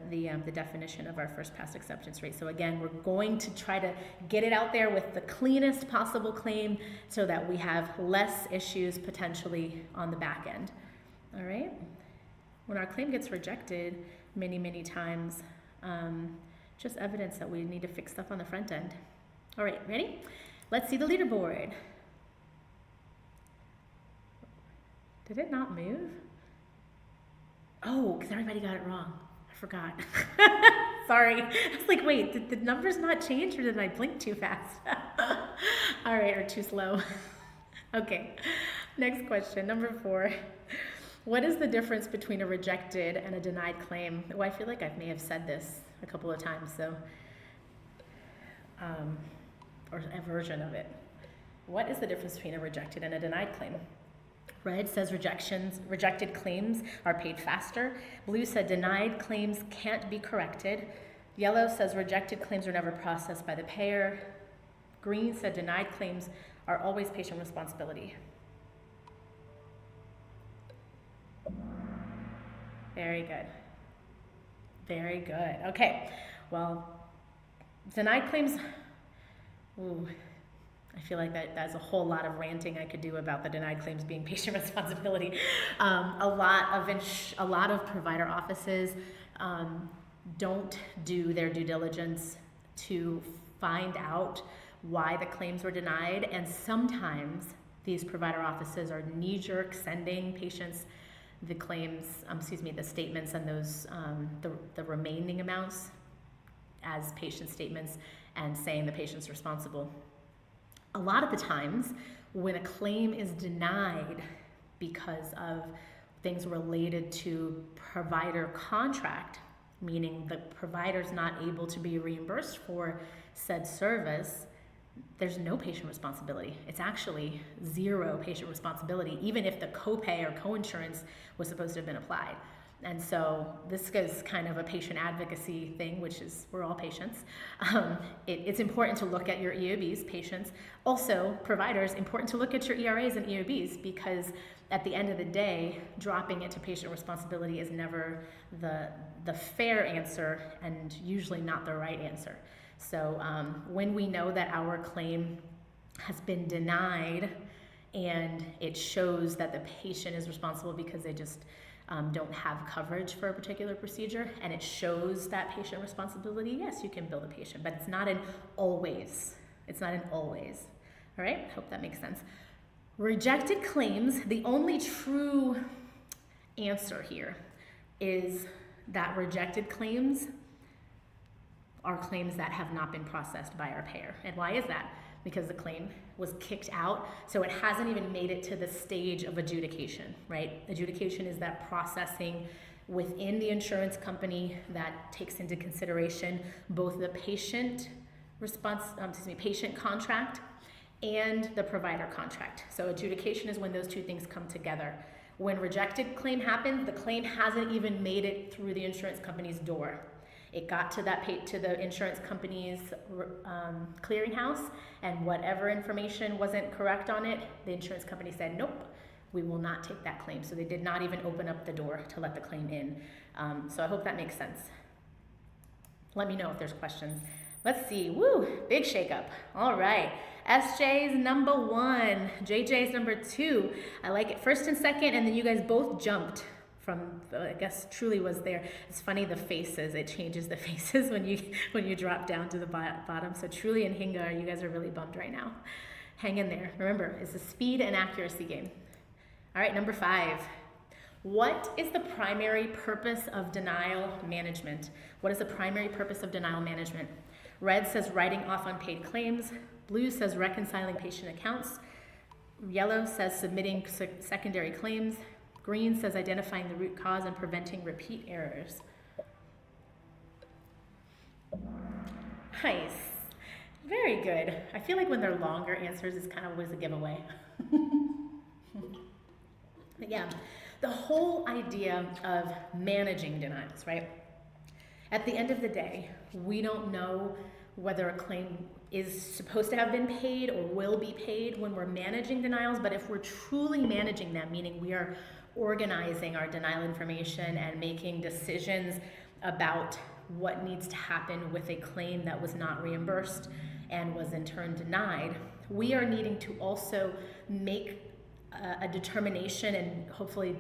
definition of our first pass acceptance rate. So again, we're going to try to get it out there with the cleanest possible claim so that we have less issues potentially on the back end. All right? When our claim gets rejected many times, just evidence that we need to fix stuff on the front end. All right, ready? Let's see the leaderboard. Did it not move? Oh, because everybody got it wrong. I forgot. Sorry. I was like, wait, did the numbers not change, or did I blink too fast? All right, or too slow. Okay, next question, number 4. What is the difference between a rejected and a denied claim? Well, I feel like I may have said this a couple of times, so, or a version of it. What is the difference between a rejected and a denied claim? Red says rejected claims are paid faster. Blue said denied claims can't be corrected. Yellow says rejected claims are never processed by the payer. Green said denied claims are always patient responsibility. Very good. Very good. Okay. Well, denied claims, ooh, I feel like that's a whole lot of ranting I could do about the denied claims being patient responsibility. A lot of provider offices don't do their due diligence to find out why the claims were denied, and sometimes these provider offices are knee-jerk sending patients the claims, the statements and those the remaining amounts as patient statements and saying the patient's responsible. A lot of the times when a claim is denied because of things related to provider contract, meaning the provider's not able to be reimbursed for said service, there's no patient responsibility. It's actually zero patient responsibility, even if the copay or coinsurance was supposed to have been applied. And so this is kind of a patient advocacy thing, which is we're all patients. It's important to look at your EOBs, patients. Also, providers, important to look at your ERAs and EOBs, because at the end of the day, dropping into patient responsibility is never the fair answer and usually not the right answer. So when we know that our claim has been denied and it shows that the patient is responsible because they just don't have coverage for a particular procedure, and it shows that patient responsibility, yes, you can bill the patient, but it's not an always. It's not an always. All right, hope that makes sense. Rejected claims, the only true answer here is that rejected claims are claims that have not been processed by our payer. And why is that? Because the claim was kicked out, so it hasn't even made it to the stage of adjudication, right? Adjudication is that processing within the insurance company that takes into consideration both the patient patient contract and the provider contract. So adjudication is when those two things come together. When rejected claim happens, the claim hasn't even made it through the insurance company's door. It got to the insurance company's clearinghouse, and whatever information wasn't correct on it, the insurance company said, nope, we will not take that claim. So they did not even open up the door to let the claim in. So I hope that makes sense. Let me know if there's questions. Let's see, woo, big shakeup. All right, SJ's number 1, JJ's number 2. I like it, first and second, and then you guys both jumped from, I guess, truly was there. It's funny, the faces, it changes the faces when you drop down to the bottom. So Truly and Hinga, you guys are really bummed right now. Hang in there. Remember, it's a speed and accuracy game. All right, number 5. What is the primary purpose of denial management? What is the primary purpose of denial management? Red says writing off unpaid claims. Blue says reconciling patient accounts. Yellow says submitting secondary claims. Green says identifying the root cause and preventing repeat errors. Nice. Very good. I feel like when they're longer answers, it's kind of always a giveaway. But yeah, the whole idea of managing denials, right? At the end of the day, we don't know whether a claim is supposed to have been paid or will be paid when we're managing denials, but if we're truly managing them, meaning we are organizing our denial information and making decisions about what needs to happen with a claim that was not reimbursed and was in turn denied, we are needing to also make a determination and hopefully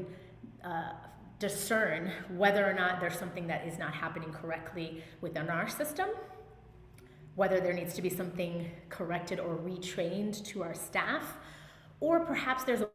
discern whether or not there's something that is not happening correctly within our system, whether there needs to be something corrected or retrained to our staff, or perhaps there's a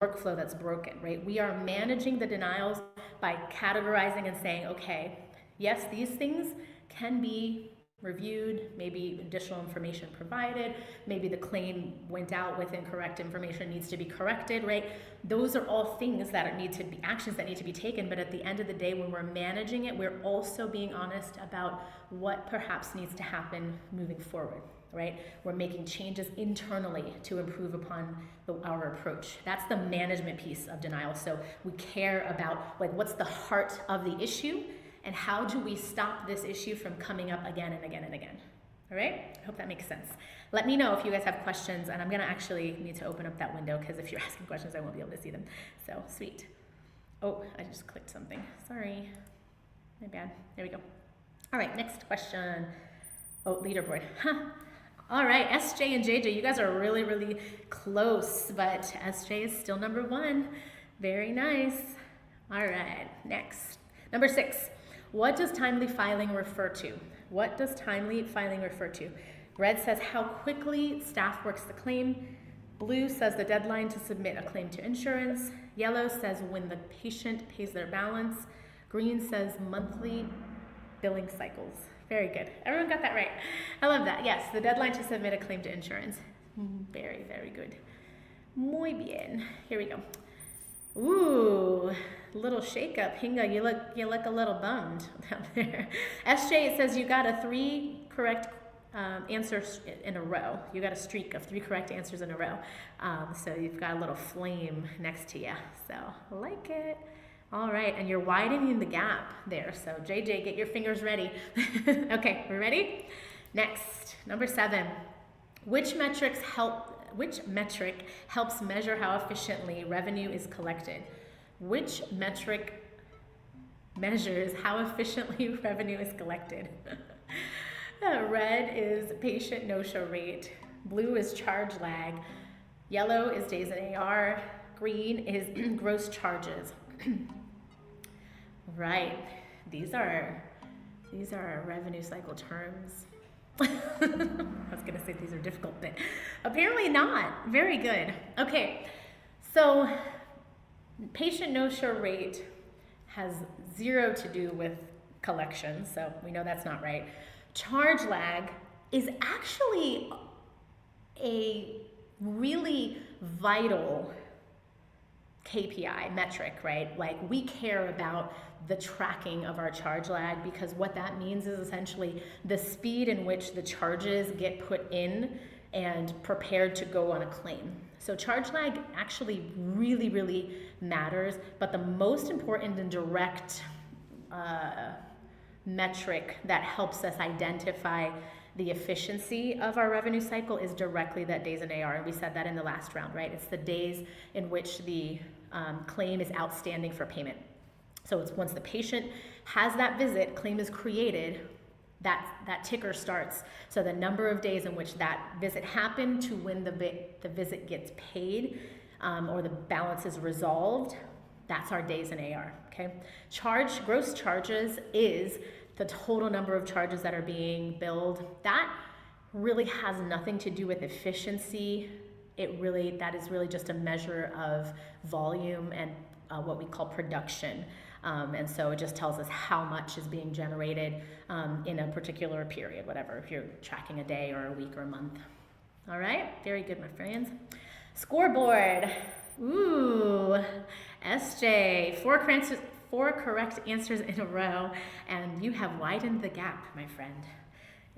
workflow that's broken, right? We are managing the denials by categorizing and saying, okay, yes, these things can be reviewed, maybe additional information provided, maybe the claim went out with incorrect information, needs to be corrected, right? Those are all things that need to be, actions that need to be taken, but at the end of the day, when we're managing it, we're also being honest about what perhaps needs to happen moving forward, right? We're making changes internally to improve upon our approach. That's the management piece of denial. So we care about, like, what's the heart of the issue, and how do we stop this issue from coming up again and again and again? All right, I hope that makes sense. Let me know if you guys have questions, and I'm gonna actually need to open up that window because if you're asking questions, I won't be able to see them. So, sweet. Oh, I just clicked something. Sorry, my bad. There we go. All right, next question. Oh, leaderboard. Huh. All right, SJ and JJ, you guys are really, really close, but SJ is still number one. Very nice. All right, next. Number 6. What does timely filing refer to? What does timely filing refer to? Red says how quickly staff works the claim. Blue says the deadline to submit a claim to insurance. Yellow says when the patient pays their balance. Green says monthly billing cycles. Very good. Everyone got that right. I love that. Yes, the deadline to submit a claim to insurance. Very, very good. Muy bien. Here we go. Ooh, little shakeup. Hinga, you look a little bummed down there. SJ, it says you got a 3 correct answers in a row. You got a streak of 3 correct answers in a row. So you've got a little flame next to you. So I like it. All right, and you're widening the gap there. So JJ, get your fingers ready. Okay, we're ready? Next, number 7. Which metric helps measure how efficiently revenue is collected? Which metric measures how efficiently revenue is collected? Red is patient no-show rate. Blue is charge lag. Yellow is days in AR. Green is gross charges. Right. These are revenue cycle terms. I was going to say these are difficult, but apparently not. Very good. Okay. So patient no-show rate has 0 to do with collection, so we know that's not right. Charge lag is actually a really vital KPI metric, right? Like we care about the tracking of our charge lag because what that means is essentially the speed in which the charges get put in and prepared to go on a claim. So charge lag actually really, really matters, but the most important and direct metric that helps us identify the efficiency of our revenue cycle is directly that days in AR, and we said that in the last round, right? It's the days in which the claim is outstanding for payment. So it's once the patient has that visit, claim is created, that ticker starts. So the number of days in which that visit happened to when the visit gets paid or the balance is resolved, that's our days in AR, okay? Gross charges is the total number of charges that are being billed. That really has nothing to do with efficiency. That is really just a measure of volume and what we call production. And so it just tells us how much is being generated in a particular period, whatever, if you're tracking a day or a week or a month. All right, very good, my friends. Scoreboard. Ooh, SJ, 4 correct answers in a row, and you have widened the gap, my friend.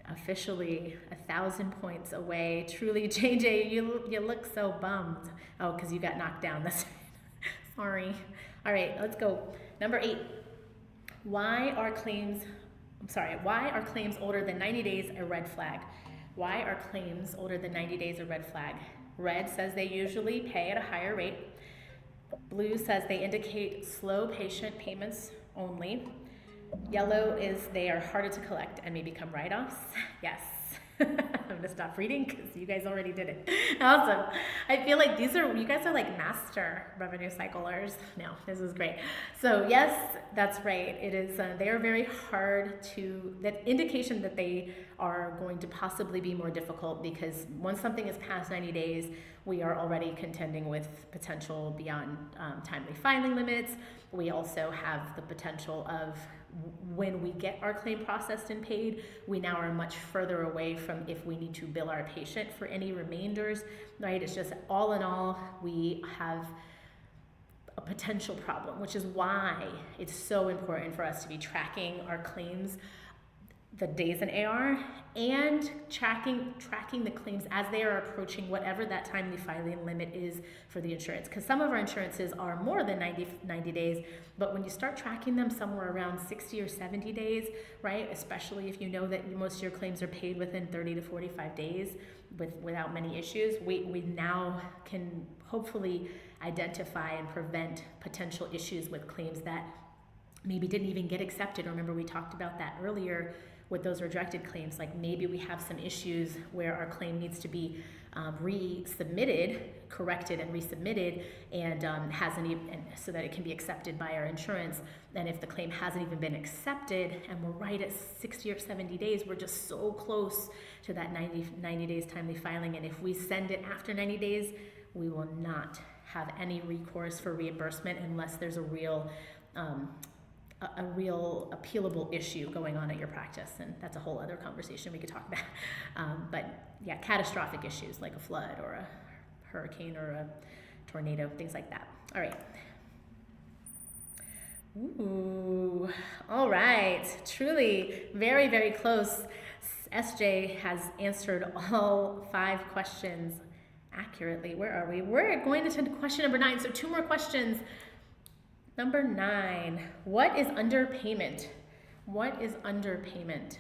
Officially 1,000 points away. Truly, JJ, you look so bummed. Oh, because you got knocked down. That's sorry. All right, let's go. Number 8. Why are claims older than 90 days a red flag? Why are claims older than 90 days a red flag? Red says they usually pay at a higher rate. Blue says they indicate slow patient payments only. Yellow is they are harder to collect and may become write-offs. Yes. I'm gonna stop reading because you guys already did it. Awesome. I feel like you guys are like master revenue cyclers. No, this is great. So yes, that's right. It is, they are very hard that indication that they are going to possibly be more difficult because once something is past 90 days, we are already contending with potential beyond timely filing limits. We also have the potential of when we get our claim processed and paid, we now are much further away from if we need to bill our patient for any remainders, right? It's just all in all, we have a potential problem, which is why it's so important for us to be tracking our claims, the days in AR, and tracking the claims as they are approaching whatever that timely filing limit is for the insurance. Because some of our insurances are more than 90 days, but when you start tracking them somewhere around 60 or 70 days, right, especially if you know that most of your claims are paid within 30 to 45 days without many issues, we now can hopefully identify and prevent potential issues with claims that maybe didn't even get accepted. Remember, we talked about that earlier with those rejected claims, like maybe we have some issues where our claim needs to be resubmitted, corrected and resubmitted, and hasn't even, so that it can be accepted by our insurance. And if the claim hasn't even been accepted and we're right at 60 or 70 days, we're just so close to that 90 days timely filing. And if we send it after 90 days, we will not have any recourse for reimbursement unless there's a real appealable issue going on at your practice, and that's a whole other conversation we could talk about. But yeah, catastrophic issues like a flood or a hurricane or a tornado, things like that. All right. Ooh, all right. Truly very, very close. SJ has answered all 5 questions accurately. Where are we? We're going to question number 9. So 2 more questions. Number 9, what is underpayment? What is underpayment?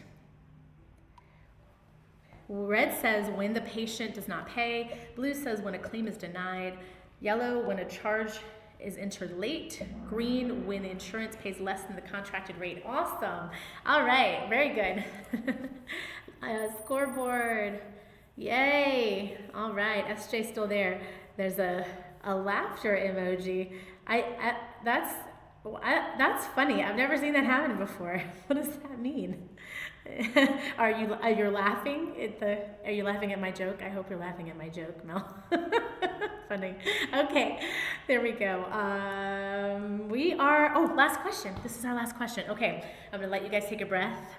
Red says when the patient does not pay. Blue says when a claim is denied. Yellow, when a charge is entered late. Green, when the insurance pays less than the contracted rate. Awesome. All right, very good. Scoreboard. Yay. All right, SJ's still there. There's a laughter emoji. That's funny. I've never seen that happen before. What does that mean? Are you laughing are you laughing at my joke? I hope you're laughing at my joke, Mel. Funny. Okay, there we go. Last question. This is our last question. Okay, I'm gonna let you guys take a breath.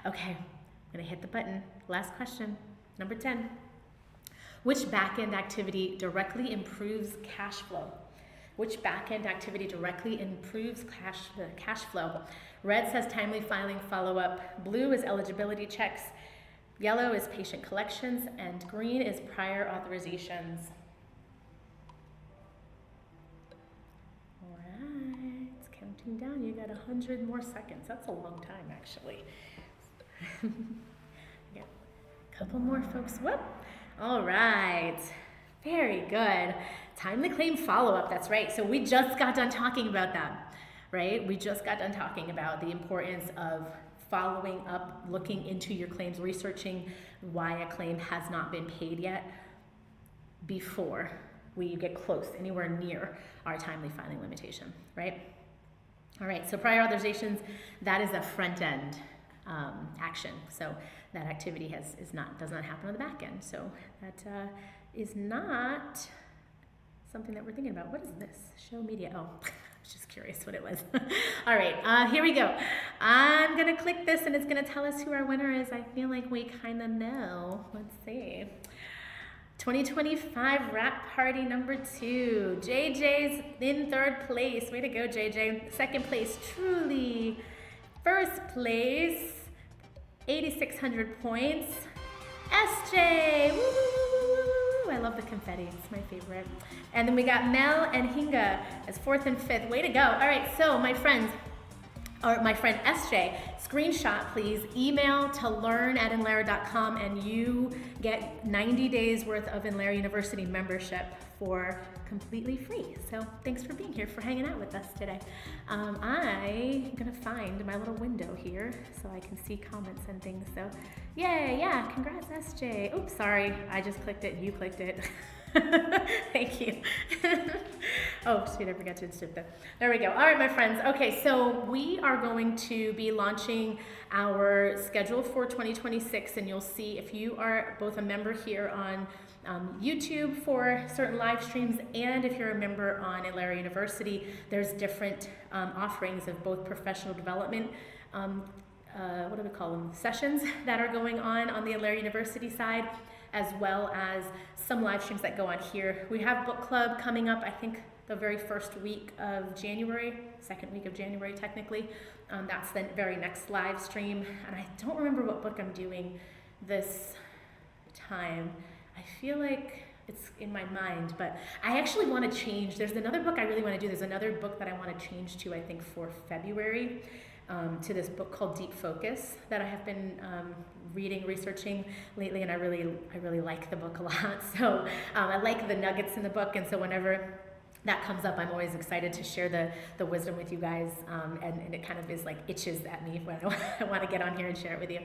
Okay, I'm gonna hit the button. Last question, number 10. Which back-end activity directly improves cash flow? Which back-end activity directly improves cash flow? Red says timely filing follow-up. Blue is eligibility checks. Yellow is patient collections. And green is prior authorizations. All right, it's counting down. You got 100 more seconds. That's a long time, actually. Yeah, a couple more folks. Whoop. All right, very good. Timely claim follow-up, that's right. So we just got done talking about that, right? We just got done talking about the importance of following up, looking into your claims, researching why a claim has not been paid yet before we get close, anywhere near our timely filing limitation, right? All right, so prior authorizations, that is a front-end action. So that activity does not happen on the back end. So that is not something that we're thinking about. What is this? Show media. Oh, I was just curious what it was. All right, here we go. I'm gonna click this and it's gonna tell us who our winner is. I feel like we kind of know. Let's see. 2025 wrap party number 2. JJ's in 3rd place. Way to go, JJ. 2nd place, Truly. 1st place, 8,600 points. SJ. Woo, woo, woo, woo. I love the confetti. It's my favorite. And then we got Mel and Hinga as 4th and 5th. Way to go. All right, so my friend SJ, screenshot please, email to learn@inlera.com, and you get 90 days worth of Inlera University membership for completely free. So thanks for being here, for hanging out with us today. I'm gonna find my little window here so I can see comments and things. So yay, yeah, congrats SJ. Oops, sorry, I just clicked it, you clicked it. Thank you. Oh, sweet, I forgot to insert that. There we go. All right, my friends. Okay, so we are going to be launching our schedule for 2026, and you'll see if you are both a member here on YouTube for certain live streams, and if you're a member on Inlera University, there's different offerings of both professional development, what do we call them, sessions that are going on the Inlera University side, as well as some live streams that go on here. We have book club coming up, I think the very first week of January, 2nd week of January technically. That's the very next live stream. And I don't remember what book I'm doing this time. I feel like it's in my mind, but I actually want to change. There's another book I really want to do. There's another book that I want to change to, I think, for February, to this book called Deep Focus that I have been reading, researching lately, and I really like the book a lot. So I like the nuggets in the book, and so whenever that comes up, I'm always excited to share the wisdom with you guys, and it kind of is like itches at me when I want to get on here and share it with you.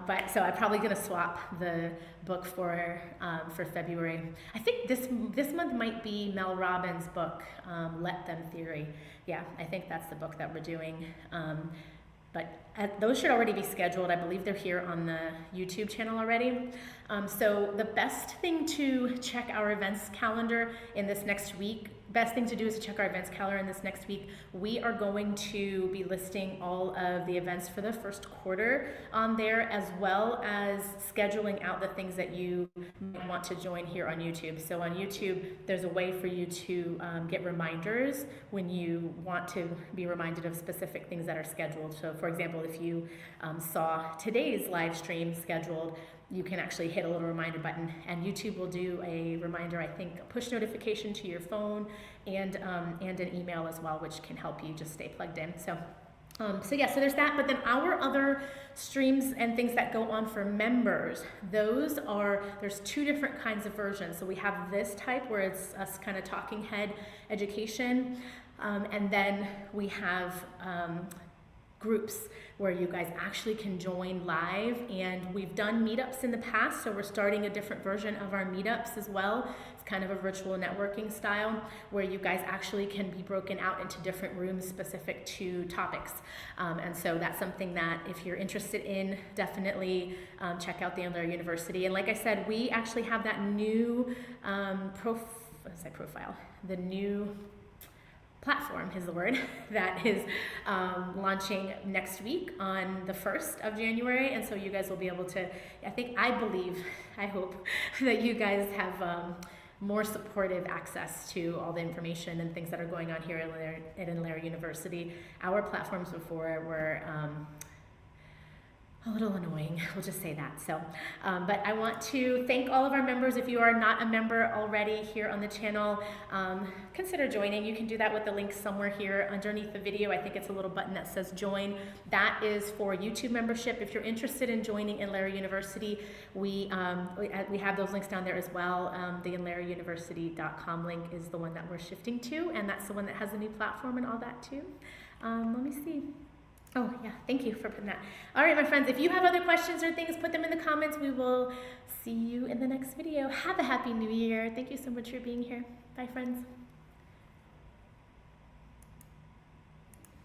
But so I'm probably going to swap the book for February. I think this month might be Mel Robbins' book, Let Them Theory. Yeah, I think that's the book that we're doing. But those should already be scheduled. I believe they're here on the YouTube channel already. So the best thing to check our events calendar in this next week, best thing to do is to check our events calendar in this next week. We are going to be listing all of the events for the first quarter on there, as well as scheduling out the things that you might want to join here on YouTube. So on YouTube, there's a way for you to get reminders when you want to be reminded of specific things that are scheduled. So for example, if you saw today's live stream scheduled, you can actually hit a little reminder button, and YouTube will do a reminder, I think, a push notification to your phone, and an email as well, which can help you just stay plugged in. So yeah, so there's that. But then our other streams and things that go on for members, there's two different kinds of versions. So we have this type where it's us kind of talking head education, and then we have groups where you guys actually can join live, and we've done meetups in the past, so we're starting a different version of our meetups as well. It's kind of a virtual networking style where you guys actually can be broken out into different rooms specific to topics, and so that's something that if you're interested in, definitely check out the Inlera University. And like I said, we actually have that new the new platform is the word, that is launching next week on the 1st of January. And so you guys will be able to, I hope that you guys have more supportive access to all the information and things that are going on here at Inlera University. Our platforms before were a little annoying, we'll just say that. So, but I want to thank all of our members. If you are not a member already here on the channel, consider joining. You can do that with the link somewhere here underneath the video. I think it's a little button that says join. That is for YouTube membership. If you're interested in joining Inlera University, we have those links down there as well. The inlerauniversity.com link is the one that we're shifting to, and that's the one that has a new platform and all that too. Let me see. Oh yeah, thank you for putting that. All right, my friends, if you have other questions or things, put them in the comments. We will see you in the next video. Have a happy new year. Thank you so much for being here. Bye, friends.